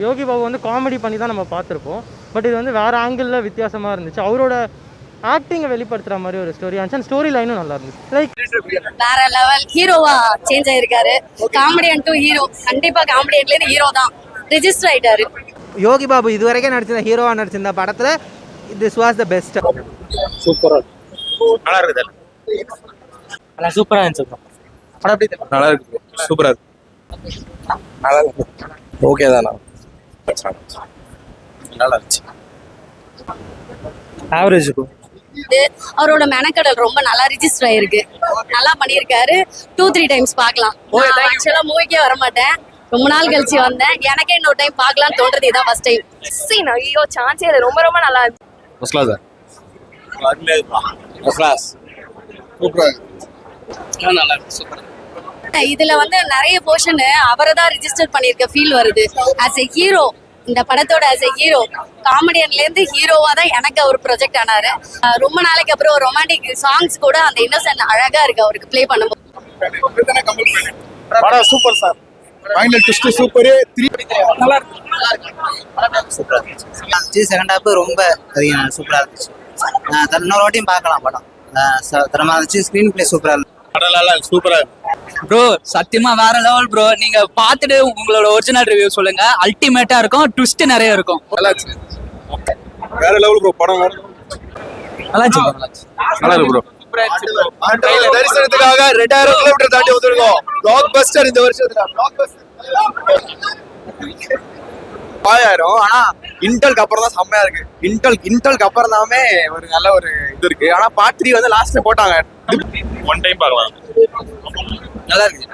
யோகி பாபு வந்து காமெடி பண்ணி தான் நம்ம பார்த்துருப்போம். பட் இது வந்து வேறு ஆங்கிளில் வித்தியாசமாக இருந்துச்சு. அவரோட ஆக்டிங்கை வெளிப்படுத்துகிற மாதிரி ஒரு ஸ்டோரி இருந்துச்சு. ஸ்டோரி லைனும் நல்லா இருந்துச்சு. லைக் வேற லெவல் ஹீரோவா சேஞ்ச் ஆயிருக்காரு. Comedian to hero. கண்டிப்பா காமெடியன்லேருந்து ஹீரோ தான் ரெஜிஸ்டர் ஆயிட்டாரு. யோகி பாபு இதுவரைக்கும் நடிச்சிருந்த ஹீரோவா நடிச்சிருந்த படத்துல திஸ் வாஸ் த பெஸ்ட். சூப்பரா நல்லா இருக்குது. நல்லா சூப்பராக இருந்துச்சு. படம் எப்படி இருக்கு? நல்லா இருக்கு. சூப்பரா இருக்கு. நல்லா இருக்கு. ஓகே தானா? நல்லா இருந்துச்சு. Average bro. அவரோட மெனக்கடல் ரொம்ப நல்லா ரெஜிஸ்டர் ஆயிருக்கு. நல்லா பண்ணியிருக்காரு. 2-3 டைம்ஸ் பார்க்கலாம். ஆக்சுவலா மூவிக்கே வர மாட்டேன். ரொம்ப நாள் கழிச்சு வந்தேன். எனக்கே இன்னொரு டைம் பார்க்கலாம்னு தோன்றது இதான் ஃபர்ஸ்ட் டைம். சீன் ஐயோ சான்ஸே இல்லை. ரொம்ப ரொம்ப நல்லா இருக்கு. ஃபர்ஸ்ட் கிளாஸ் ஃபர்ஸ்ட் கிளாஸ் சூப்பரா இருக்கு. நல்லா இருக்கு. சூப்பரா. இதுல வந்து நிறைய போர்ஷன் அவரை தான் ரெஜிஸ்டர் பண்ணியிருக்க ஃபீல் வருது. ஆஸ் எ ஹீரோ இந்த படத்தோட ஆஸ் எ ஹீரோ காமெடியன்ல இருந்து ஹீரோவா தான் எனக்கு அவர் ப்ரொஜெக்ட் ஆனாரு. ரொம்ப நாளைக்கு அப்புறம் ரொமான்டிக் சாங்ஸ் கூட அந்த இன்னசென்ட் அழகா இருக்கு அவருக்கு ப்ளே பண்ணும்போது. படம் super sir. Final twist super. 3 நல்லா இருக்கு. சூப்பரா இருந்துச்சு. செகண்ட் ஹாஃப் ரொம்ப சூப்பரா இருந்துச்சு. இன்னொரு வாட்டியும் பார்க்கலாம் படம். தரமா இருந்துச்சு. ஸ்கிரீன் பிளே சூப்பரா இருந்துச்சு. படம் நல்லா சூப்பரா இருக்கு. ப்ரோ சத்தியமா வேற லெவல் ப்ரோ. நீங்க பார்த்துட்டு உங்களோட ஒரிஜினல் ரிவ்யூ சொல்லுங்க. அல்டிமேட்டா இருக்கும். ட்விஸ்ட் நிறைய இருக்கும். நல்லா இருக்கு. வேற லெவல் ப்ரோ. படம் வேற நல்லா இருக்கு. நல்லா இருக்கு ப்ரோ. தரிசனத்துக்காக 2000 கிலோமீட்டர் தாண்டி வந்திருக்கோம். பிளாக் பஸ்டர் இந்த வருஷத்துல. பிளாக் பஸ்டர் 5000. ஆனா இன்டெல்க்கு அப்புறம் தான் செம்மையா இருக்கு. இன்டெல்க்கு அப்புறம் தாமே ஒரு நல்ல ஒரு இது இருக்கு. ஆனா பார்ட் 3 வந்து லாஸ்ட்ல போட்டாங்க. ஒன் டைம் பார்க்கலாம். நல்லா இருக்கு.